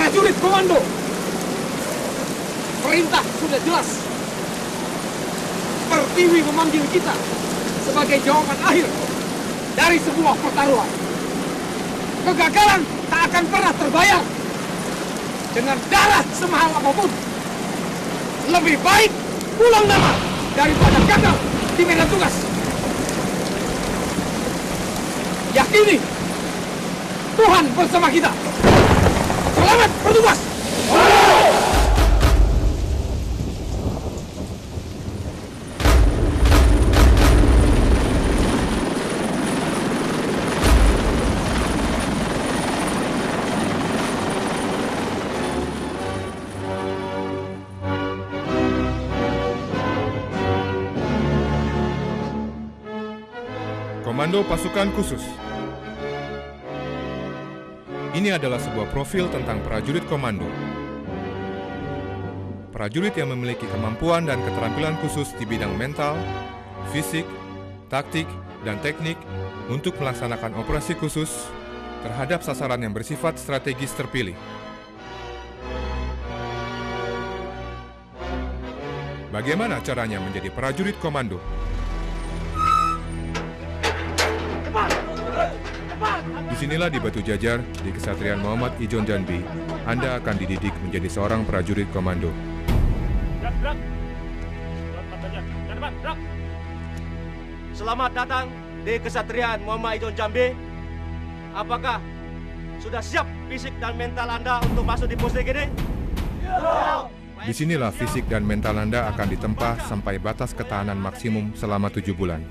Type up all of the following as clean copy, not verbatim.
Prajurit komando, perintah sudah jelas. Pertiwi memanggil kita sebagai jawaban akhir dari sebuah pertaruhan. Kegagalan tak akan pernah terbayar dengan darah semahal apapun. Lebih baik pulang nama daripada gagal di medan tugas. Yakini Tuhan bersama kita. Selamat bertugas. Komando Pasukan Khusus. Ini adalah sebuah profil tentang prajurit komando. Prajurit yang memiliki kemampuan dan keterampilan khusus di bidang mental, fisik, taktik, dan teknik untuk melaksanakan operasi khusus terhadap sasaran yang bersifat strategis terpilih. Bagaimana caranya menjadi prajurit komando? Disinilah di Batu Jajar, di Kesatrian Muhammad Ijon Janbi, Anda akan dididik menjadi seorang prajurit komando. Selamat datang di Kesatrian Muhammad Ijon Jambi. Apakah sudah siap fisik dan mental Anda untuk masuk di posisi ini? Disinilah fisik dan mental Anda akan ditempa sampai batas ketahanan maksimum selama 7 bulan.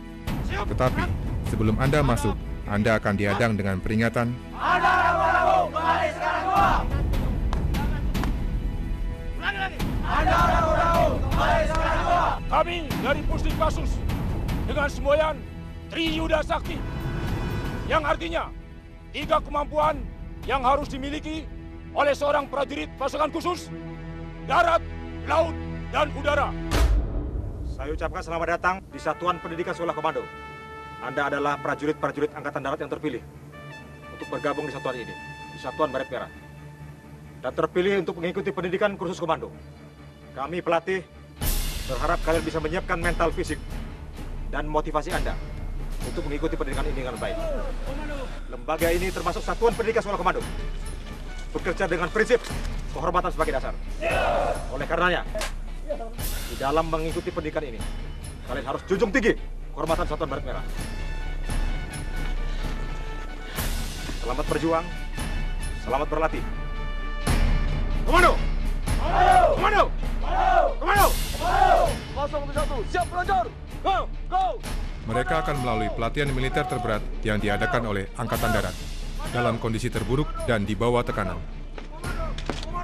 Tetapi, sebelum Anda masuk, Anda akan dihadang dengan peringatan Anda ragu-ragu, kembali sekarang dua. Ulangi. Anda ragu-ragu, kembali sekarang dua. Kami dari Pusdikpasus dengan semboyan Triyuda Sakti, yang artinya 3 kemampuan yang harus dimiliki oleh seorang prajurit pasukan khusus darat, laut, dan udara. Saya ucapkan selamat datang di Satuan Pendidikan Sekolah Komando. Anda adalah prajurit-prajurit Angkatan Darat yang terpilih untuk bergabung di satuan ini, di Satuan Baret Merah. Dan terpilih untuk mengikuti pendidikan kursus komando. Kami pelatih berharap kalian bisa menyiapkan mental fisik dan motivasi Anda untuk mengikuti pendidikan ini dengan baik. Lembaga ini termasuk Satuan Pendidikan Sekolah Komando. Bekerja dengan prinsip kehormatan sebagai dasar. Oleh karenanya, di dalam mengikuti pendidikan ini, kalian harus junjung tinggi kehormatan Satuan Baret Merah. Selamat berjuang, selamat berlatih. Komando! Komando! Komando! 071, siap meluncur. Go! mereka akan melalui pelatihan militer terberat yang diadakan oleh Angkatan Darat dalam kondisi terburuk dan di bawah tekanan.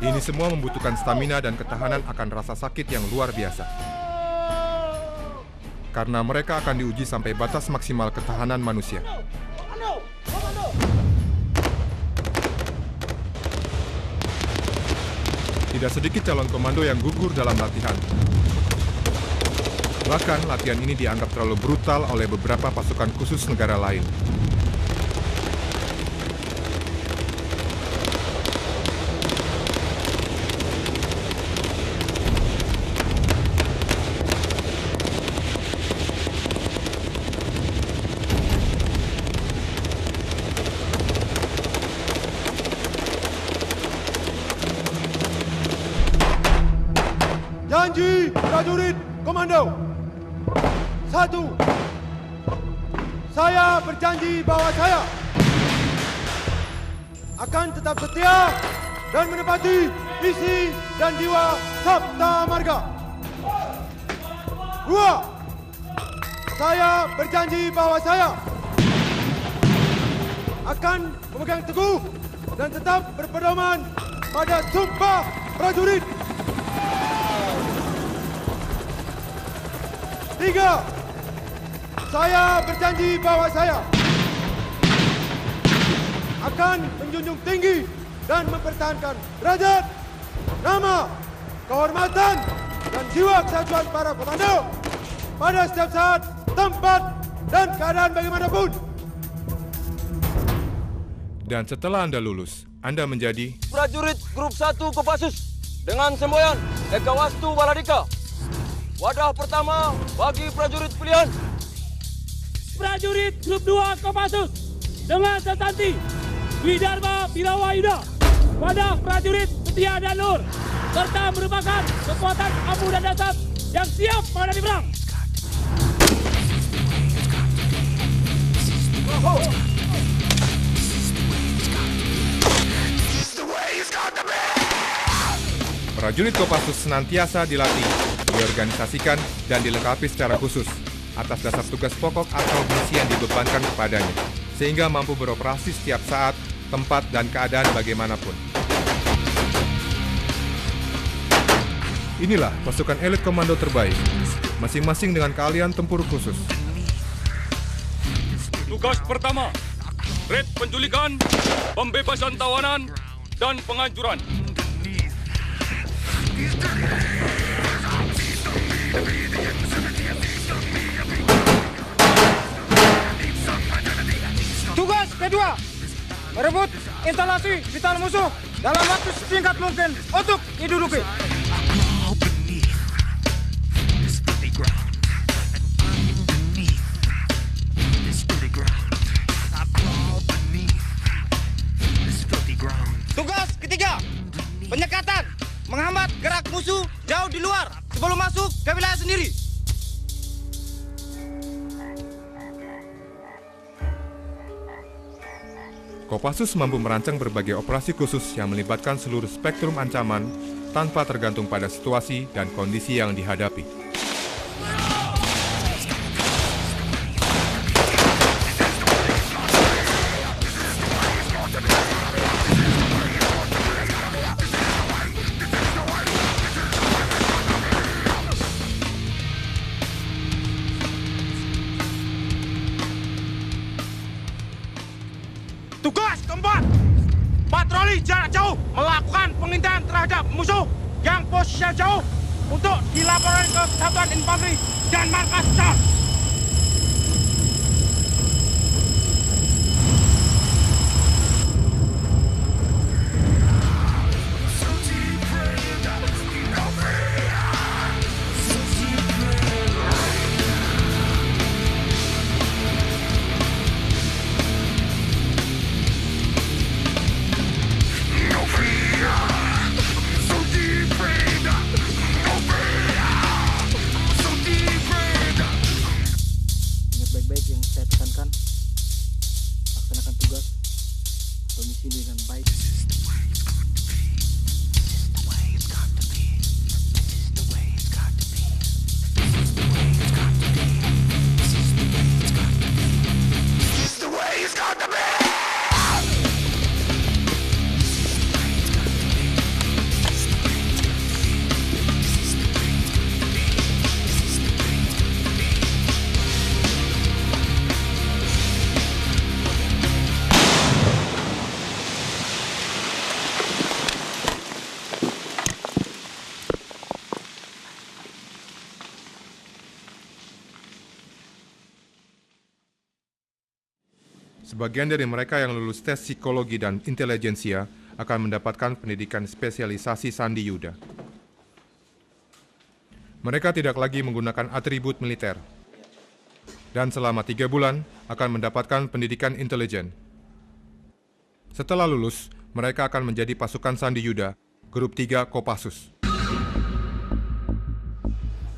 Ini semua membutuhkan stamina dan ketahanan akan rasa sakit yang luar biasa. Karena mereka akan diuji sampai batas maksimal ketahanan manusia. Tidak sedikit calon komando yang gugur dalam latihan. Bahkan latihan ini dianggap terlalu brutal oleh beberapa pasukan khusus negara lain. Janji prajurit komando. 1. Saya berjanji bahwa saya akan tetap setia dan menepati visi dan jiwa Sabta Marga. 2. Saya berjanji bahwa saya akan memegang teguh dan tetap berpedoman pada Sumpah Prajurit. 3. Saya berjanji bahwa saya akan menjunjung tinggi dan mempertahankan derajat, nama, kehormatan, dan jiwa kesatuan para komando pada setiap saat, tempat, dan keadaan bagaimanapun. Dan setelah Anda lulus, Anda menjadi Prajurit Grup 1 Kopassus dengan semboyan Eka Wastu Baladika. Wadah pertama bagi prajurit pilihan. Prajurit Grup 2 Kopassus dengan sesanti Dwi Dharma Birawa Yuda. Wadah prajurit Setia dan Nur, serta merupakan kekuatan ampuh dan dasar yang siap menghadapi perang. prajurit Kopassus senantiasa dilatih, diorganisasikan, dan dilengkapi secara khusus atas dasar tugas pokok atau misi yang dibebankan kepadanya, sehingga mampu beroperasi setiap saat, tempat, dan keadaan bagaimanapun. Inilah pasukan elit komando terbaik, masing-masing dengan keahlian tempur khusus. Tugas pertama, red penculikan, pembebasan tawanan, dan penghancuran. Tugas kedua, merebut instalasi vital musuh dalam waktu sesingkat mungkin untuk diduduki. Tugas ketiga, penyekatan, menghambat gerak musuh jauh di luar sebelum masuk ke wilayah sendiri. Kopassus mampu merancang berbagai operasi khusus yang melibatkan seluruh spektrum ancaman tanpa tergantung pada situasi dan kondisi yang dihadapi. Tugas keempat, patroli jarak jauh melakukan pengintaian terhadap musuh yang posisinya jauh untuk dilaporkan ke Satuan Infanteri dan Markas Besar. Baik-baik yang saya tekankan, laksanakan tugas komisi dengan baik. Sebagian dari mereka yang lulus tes psikologi dan intelijensia akan mendapatkan pendidikan spesialisasi Sandi Yuda. Mereka tidak lagi menggunakan atribut militer, dan selama 3 bulan akan mendapatkan pendidikan intelijen. Setelah lulus, mereka akan menjadi pasukan Sandi Yuda, Grup 3 Kopassus.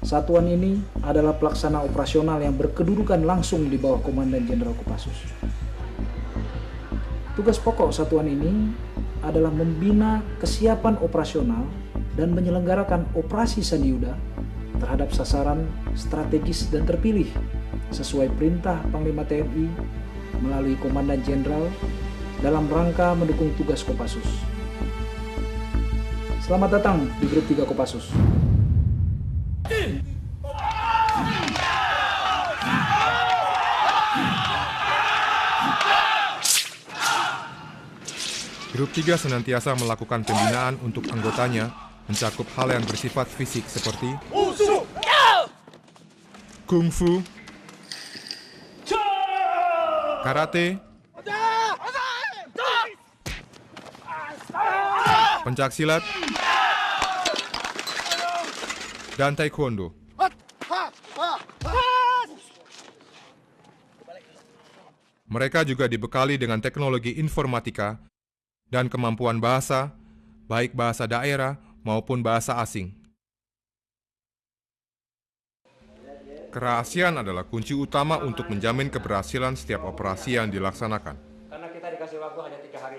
Satuan ini adalah pelaksana operasional yang berkedudukan langsung di bawah Komandan Jenderal Kopassus. Tugas pokok satuan ini adalah membina kesiapan operasional dan menyelenggarakan operasi Sandi Yuda terhadap sasaran strategis dan terpilih sesuai perintah Panglima TNI melalui Komandan Jenderal dalam rangka mendukung tugas Kopassus. Selamat datang di Grup 3 Kopassus. Grup 3 senantiasa melakukan pembinaan untuk anggotanya mencakup hal yang bersifat fisik seperti kungfu, karate, pencaksilat, dan taekwondo. Mereka juga dibekali dengan teknologi informatika dan kemampuan bahasa, baik bahasa daerah maupun bahasa asing. Kerahasiaan adalah kunci utama untuk menjamin keberhasilan setiap operasi yang dilaksanakan. Karena kita dikasih waktu hanya 3 hari.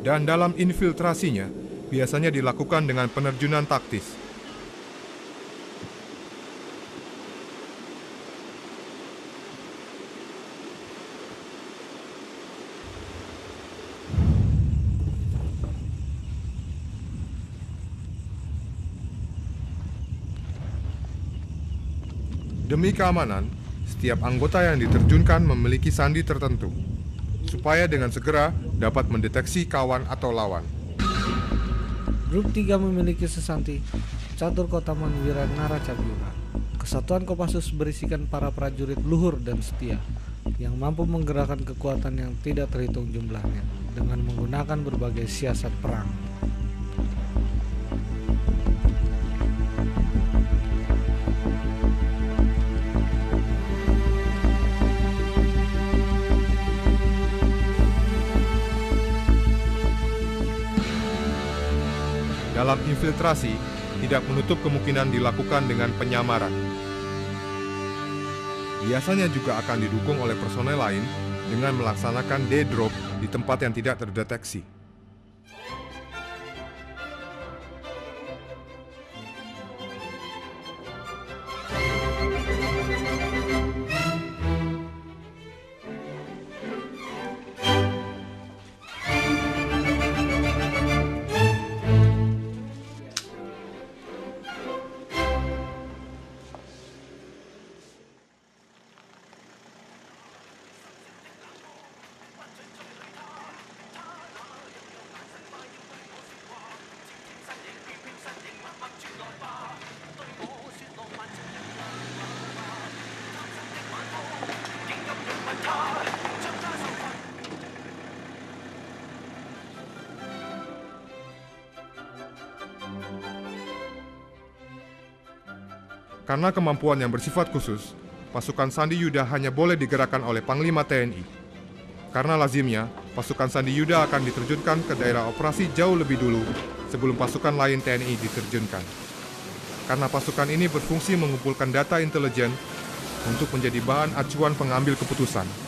Dan dalam infiltrasinya, biasanya dilakukan dengan penerjunan taktis. Demi keamanan, setiap anggota yang diterjunkan memiliki sandi tertentu, supaya dengan segera dapat mendeteksi kawan atau lawan. Grup 3 memiliki sesanti, Catur Kotaman Wira Naracabura. Kesatuan Kopassus berisikan para prajurit luhur dan setia, yang mampu menggerakkan kekuatan yang tidak terhitung jumlahnya, dengan menggunakan berbagai siasat perang. Dalam infiltrasi, tidak menutup kemungkinan dilakukan dengan penyamaran. Biasanya juga akan didukung oleh personel lain dengan melaksanakan D-drop di tempat yang tidak terdeteksi. Karena kemampuan yang bersifat khusus, pasukan Sandi Yuda hanya boleh digerakkan oleh Panglima TNI. Karena lazimnya, pasukan Sandi Yuda akan diterjunkan ke daerah operasi jauh lebih dulu sebelum pasukan lain TNI diterjunkan. Karena pasukan ini berfungsi mengumpulkan data intelijen untuk menjadi bahan acuan pengambil keputusan.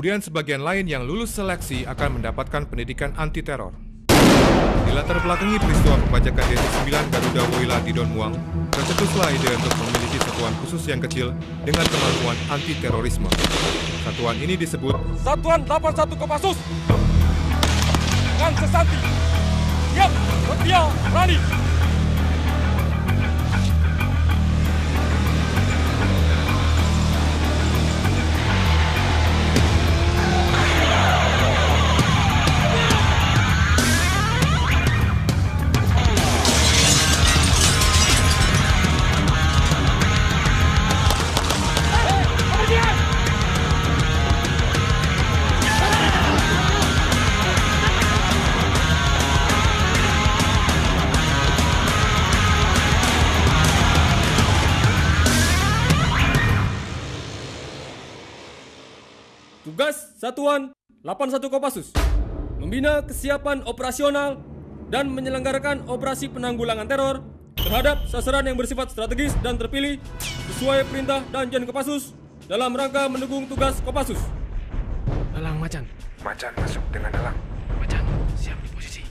Kemudian sebagian lain yang lulus seleksi akan mendapatkan pendidikan anti-teror. Dilatar belakangi peristiwa pembajakan Densus 9 Garuda Woyla di Don Muang, tercetuslah ide untuk memiliki satuan khusus yang kecil dengan kemampuan anti-terorisme. Satuan ini disebut Satuan 81 Kopassus dengan sesanti, siap, setia, berani. Tugas Satuan 81 Kopassus membina kesiapan operasional dan menyelenggarakan operasi penanggulangan teror terhadap sasaran yang bersifat strategis dan terpilih sesuai perintah Danjen Kopassus dalam rangka mendukung tugas Kopassus. Dalang Macan. Macan masuk dengan dalang. Macan siap di posisi.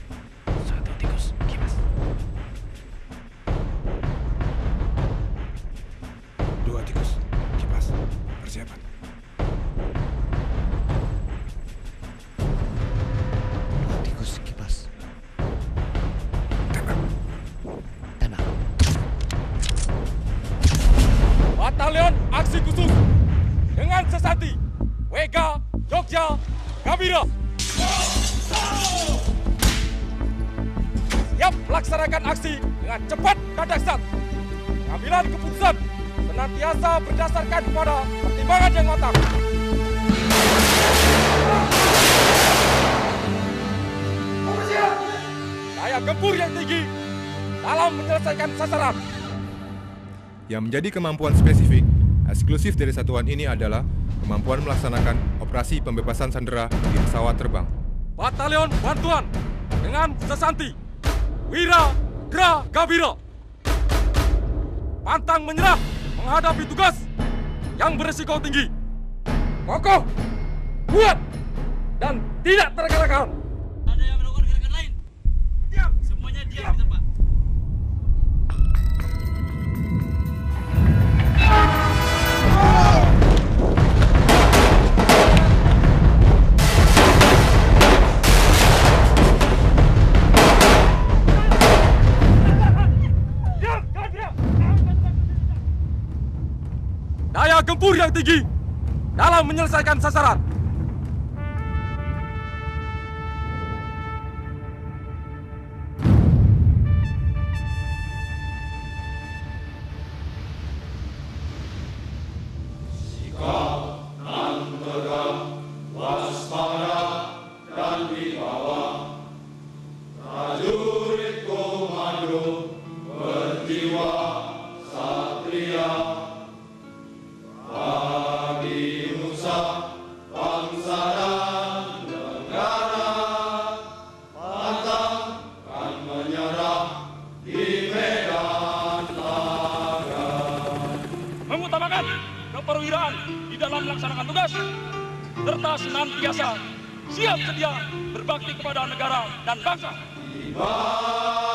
1 tikus kipas. 2 tikus kipas. Persiapan. Batalion Aksi Khusus dengan sesanti WK Jogja Gabira. siap melaksanakan aksi dengan cepat dan dahsyat. Pengambilan keputusan senantiasa berdasarkan pada pertimbangan yang matang. Daya gempur yang tinggi dalam menyelesaikan sasaran. Yang menjadi kemampuan spesifik, eksklusif dari satuan ini adalah kemampuan melaksanakan operasi pembebasan sandera di pesawat terbang. Batalion Bantuan dengan Sesanti Wira Gra Gabira pantang menyerah menghadapi tugas yang berisiko tinggi. Kokoh, kuat, dan tidak terkalahkan. Ada yang melakukan gerakan lain? Diam! Semuanya diam di tempat. Daya gempur yang tinggi dalam menyelesaikan sasaran. Mengutamakan keperwiraan di dalam melaksanakan tugas, serta senantiasa siap sedia berbakti kepada negara dan bangsa. Di bawah